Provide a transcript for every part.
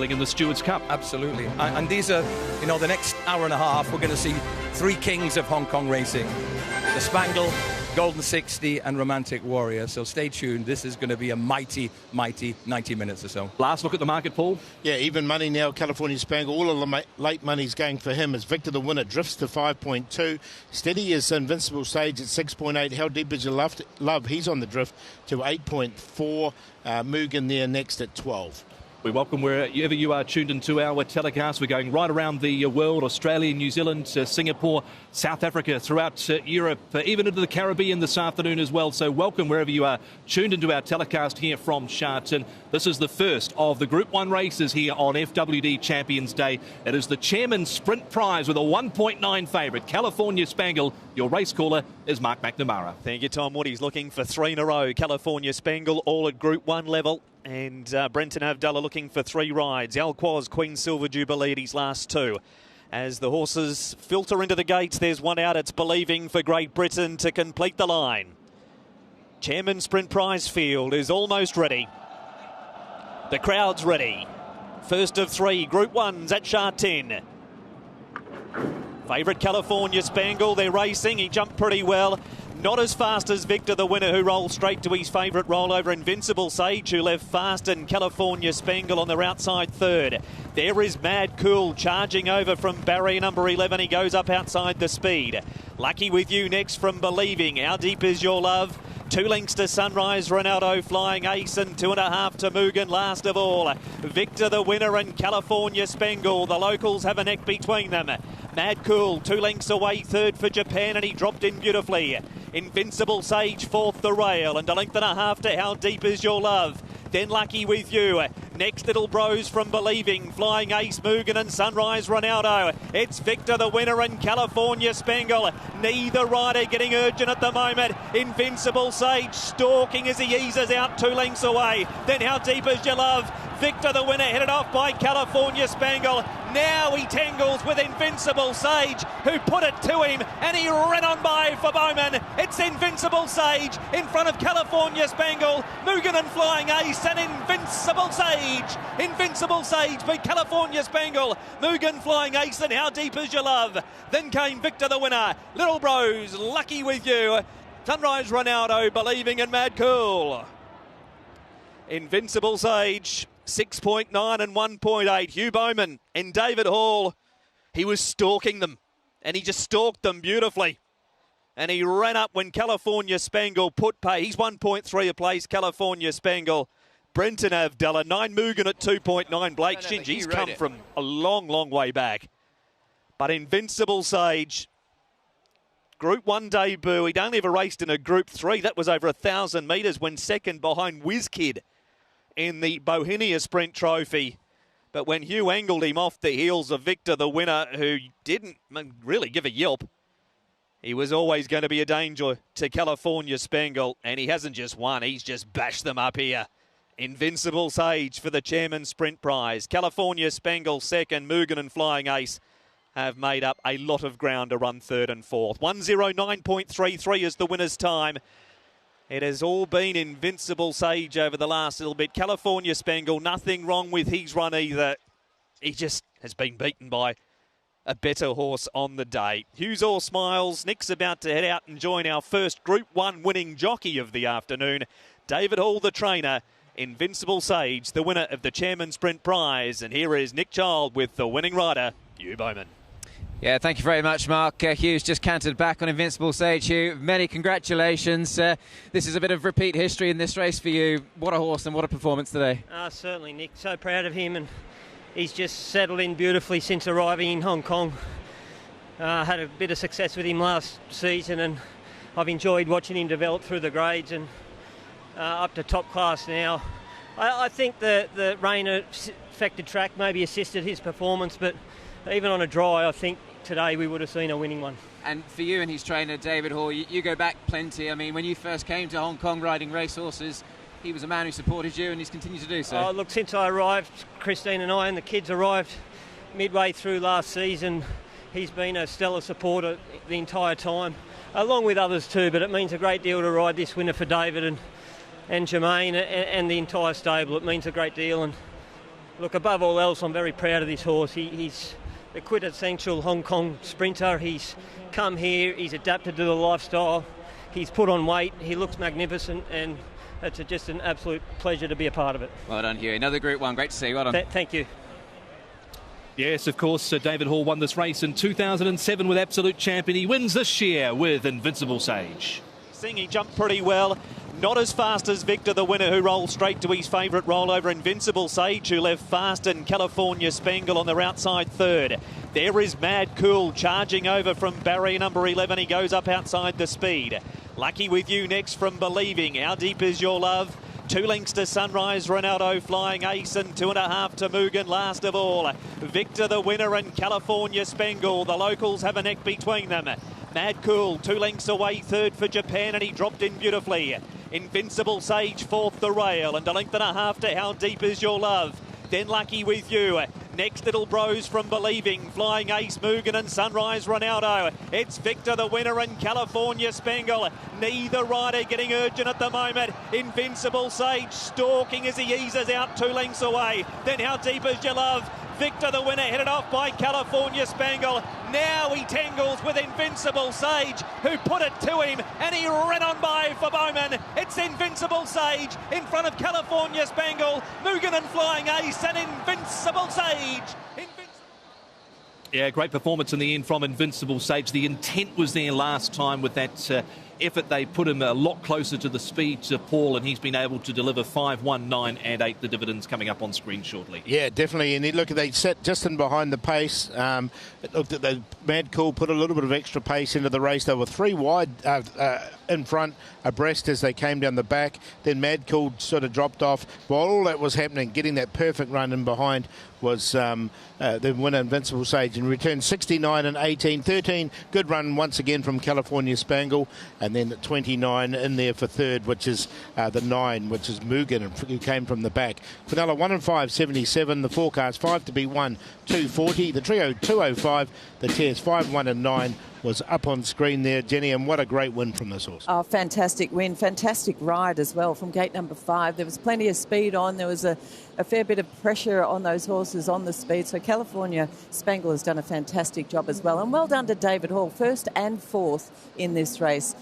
battling in the Stewards' Cup. Absolutely. And these are, the next hour and a half, we're going to see three kings of Hong Kong racing. The Spangle, Golden 60 and Romantic Warrior. So stay tuned. This is going to be a mighty 90 minutes or so. Last look at the market, Paul. Yeah, even money now, California Spangle. All of the late money's going for him as Victor the Winner drifts to 5.2. Steady is Invincible Sage at 6.8. How Deep Is Your Love? He's on the drift to 8.4. Mugen there next at 12. We welcome wherever you are tuned into our telecast. We're going right around the world, Australia, New Zealand, Singapore, South Africa, throughout Europe, even into the Caribbean this afternoon as well. So welcome wherever you are tuned into our telecast here from Sharton. This is the first of the Group 1 races here on FWD Champions Day. It is the Chairman's Sprint Prize with a 1.9 favourite, California Spangle. Your race caller is Mark McNamara. Thank you, Tom Wood. He's looking for 3 in a row. California Spangle, all at Group 1 level. And Brenton Avdulla looking for 3 rides. Alquoz, Queen Silver Jubilee, his last 2. As the horses filter into the gates, there's one out. It's Believing for Great Britain to complete the line. Chairman Sprint Prize field is almost ready. The crowd's ready. First of 3, Group 1s at Sharton. Favourite California Spangle, they're racing. He jumped pretty well. Not as fast as Victor the Winner, who rolled straight to his favourite rollover, Invincible Sage, who left fast, and California Spangle on their outside third. There is Mad Cool charging over from barrier number 11. He goes up outside the speed. Lucky With You next from Believing. How Deep Is Your Love? 2 lengths to Sunrise, Ronaldo Flying Ace, and 2.5 to Mugen last of all. Victor the Winner and California Spangle. The locals have a neck between them. Mad Cool 2 lengths away, third for Japan, and he dropped in beautifully. Invincible Sage fourth the rail, and 1.5 lengths to How Deep Is Your Love? Then Lucky With You. Next, Little Bros from Believing. Flying Ace, Mugen and Sunrise Ronaldo. It's Victor the Winner and California Spangle. Neither rider getting urgent at the moment. Invincible Sage stalking as he eases out 2 lengths away. Then How Deep Is Your Love? Victor the Winner headed off by California Spangle. Now he tangles with Invincible Sage, who put it to him, and he ran on by for Bowman. It's Invincible Sage in front of California Spangle. Mugen and Flying Ace and Invincible Sage. Invincible Sage beat California Spangle. Mugen, Flying Ace and How Deep Is Your Love? Then came Victor the Winner. Little Bros, Lucky With You. Sunrise Ronaldo, Believing and Mad Cool. Invincible Sage, 6.9 and 1.8. Hugh Bowman and David Hall. He was stalking them, and he just stalked them beautifully. And he ran up when California Spangle put pay. He's 1.3 a place, California Spangle. Brenton Avdulla, 9 Mugen at 2.9. Blake Shinge, he's come from a long way back. But Invincible Sage, Group 1 debut. He'd only ever raced in a Group 3. That was over 1,000 metres, when second behind WizKid in the Bohemia Sprint Trophy. But when Hugh angled him off the heels of Victor the Winner, who didn't really give a yelp, he was always going to be a danger to California Spangle, and he hasn't just won, he's just bashed them up here. Invincible Sage for the Chairman's Sprint Prize. California Spangle second. Mugen and Flying Ace have made up a lot of ground to run third and fourth. 1:09.33 is the winner's time. It has all been Invincible Sage over the last little bit. California Spangle, nothing wrong with his run either. He just has been beaten by a better horse on the day. Hughes all smiles. Nick's about to head out and join our first Group 1 winning jockey of the afternoon. David Hall, the trainer. Invincible Sage, the winner of the Chairman's Sprint Prize. And here is Nick Child with the winning rider, Hugh Bowman. Yeah, thank you very much, Mark. Hughes just cantered back on Invincible Sage. Hugh, many congratulations. This is a bit of repeat history in this race for you. What a horse and what a performance today. Certainly, Nick. So proud of him, and he's just settled in beautifully since arriving in Hong Kong. Had a bit of success with him last season, and I've enjoyed watching him develop through the grades and up to top class now. I think the rain-affected track maybe assisted his performance, but even on a dry, I think today we would have seen a winning one. And for you and his trainer, David Hall, you go back plenty. I mean, when you first came to Hong Kong riding racehorses, he was a man who supported you, and he's continued to do so. Look, since I arrived, Christine and I and the kids arrived midway through last season, he's been a stellar supporter the entire time, along with others too, but it means a great deal to ride this winner for David and Jermaine and the entire stable. It means a great deal, and Look, above all else, I'm very proud of this horse. He's the quintessential Hong Kong sprinter. He's come here, he's adapted to the lifestyle, he's put on weight, he looks magnificent, and it's just an absolute pleasure to be a part of it. Well done, Hugh. Another Group 1. Great to see you. Well done. Thank you. Yes, of course, David Hall won this race in 2007 with Absolute Champion. He wins this year with Invincible Sage. He jumped pretty well. Not as fast as Victor, the winner, who rolled straight to his favourite rollover, Invincible Sage, who left fast, and California Spangle on their outside third. There is Mad Cool charging over from barrier number 11. He goes up outside the speed. Lucky With You next from Believing. How Deep Is Your Love? 2 lengths to Sunrise, Ronaldo Flying Ace, and 2.5 to Mugen last of all. Victor the winner and California Spangle. The locals have a neck between them. Mad Cool 2 lengths away, third for Japan, and he dropped in beautifully. Invincible Sage fourth the rail, and 1.5 lengths to How Deep Is Your Love. Then Lucky With You. Next, Little Bros from Believing. Flying Ace, Mugen, and Sunrise Ronaldo. It's Victor the winner and California Spangle. Neither rider getting urgent at the moment. Invincible Sage stalking as he eases out 2 lengths away. Then How Deep Is Your Love? Victor the winner, headed off by California Spangle. Now he tangles with Invincible Sage, who put it to him, and he ran on by for Bowman. It's Invincible Sage in front of California Spangle, Mugen and Flying Ace, and Invincible Sage. Yeah, great performance in the end from Invincible Sage. The intent was there last time with that effort. They put him a lot closer to the speed to Paul, and he's been able to deliver 5, 1, 9 and 8. The dividends coming up on screen shortly. Yeah, definitely. And they sat just in behind the pace. It looked at the Mad Cool, put a little bit of extra pace into the race. They were 3 wide in front, abreast as they came down the back. Then Mad Cool sort of dropped off. While all that was happening, getting that perfect run in behind was the winner, Invincible Sage, and returned 69 and 18. 13, good run once again from California Spangle, and then 29 in there for third, which is the 9, which is Mugen, who came from the back. Quinella 1 and 5, 77. The forecast 5 to be 1, 240. The trio 205. The tiers 5, 1 and 9 was up on screen there, Jenny, and what a great win from this horse. Oh, fantastic win, fantastic ride as well from gate number 5. There was plenty of speed on. There was a fair bit of pressure on those horses on the speed. So California Spangle has done a fantastic job as well. And well done to David Hall, first and fourth in this race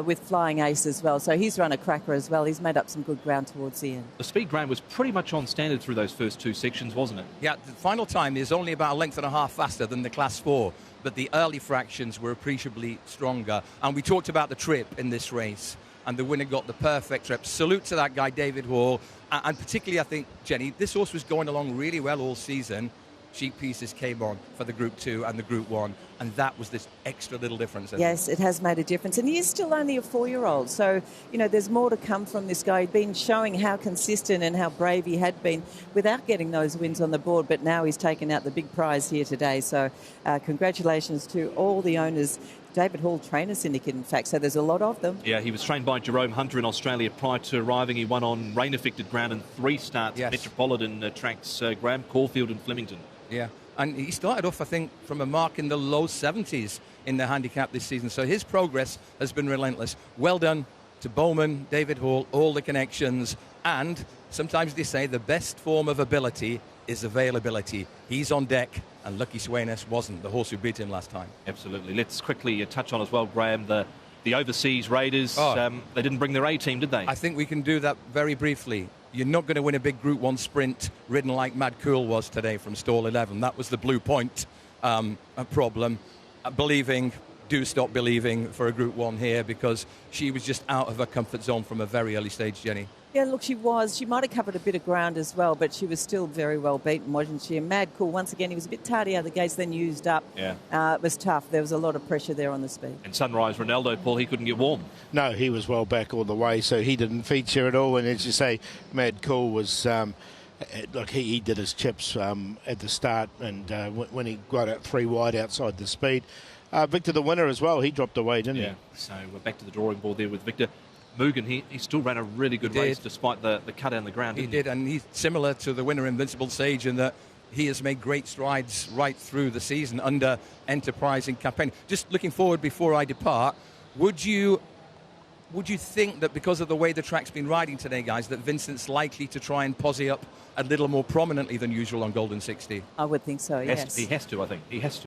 with Flying Ace as well. So he's run a cracker as well. He's made up some good ground towards the end. The speed, Graham, was pretty much on standard through those first 2 sections, wasn't it? Yeah, the final time is only about 1.5 lengths faster than the Class 4, but the early fractions were appreciably stronger. And we talked about the trip in this race, and the winner got the perfect trip. Salute to that guy, David Hall. And particularly, I think, Jenny, this horse was going along really well all season. Cheap pieces came on for the Group 2 and the Group 1, and that was this extra little difference. Yes, it has made a difference. And he is still only a 4-year-old. So, there's more to come from this guy. He'd been showing how consistent and how brave he had been without getting those wins on the board, but now he's taken out the big prize here today. So, congratulations to all the owners. David Hall Trainer Syndicate, in fact, so there's a lot of them. Yeah, he was trained by Jerome Hunter in Australia prior to arriving. He won on rain-affected ground in 3 starts, yes. Metropolitan tracks, Graham, Caulfield and Flemington. Yeah, and he started off, I think, from a mark in the low 70s in the handicap this season, so his progress has been relentless. Well done to Bowman, David Hall, all the connections, and sometimes they say the best form of ability is availability. He's on deck, and Lucky Swainess wasn't, the horse who beat him last time. Absolutely. Let's quickly touch on as well, Graham, the overseas raiders. They didn't bring their A-team, did they? I think we can do that very briefly. You're not going to win a big Group 1 sprint ridden like Mad Cool was today from stall 11. That was the Blue Point problem. Believing, do stop believing for a Group 1 here, because she was just out of her comfort zone from a very early stage, Jenny. Yeah, look, she was. She might have covered a bit of ground as well, but she was still very well beaten, wasn't she? And Mad Cool, once again, he was a bit tardy out of the gates, then used up. Yeah. It was tough. There was a lot of pressure there on the speed. And Sunrise Ronaldo, Paul, he couldn't get warm. No, he was well back all the way, so he didn't feature at all. And as you say, Mad Cool was... look, he did his chips at the start, and when he got out 3 wide outside the speed. Victor, the winner as well, he dropped away, didn't he? So we're back to the drawing board there with Victor. Mugen, he still ran a really good race despite the cut down the ground. He did, and he's similar to the winner, Invincible Sage, in that he has made great strides right through the season under enterprising campaign. Just looking forward before I depart, what would you think that because of the way the track's been riding today, guys, that Vincent's likely to try and posse up a little more prominently than usual on Golden 60? I would think so, yes. He has to, I think. He has to.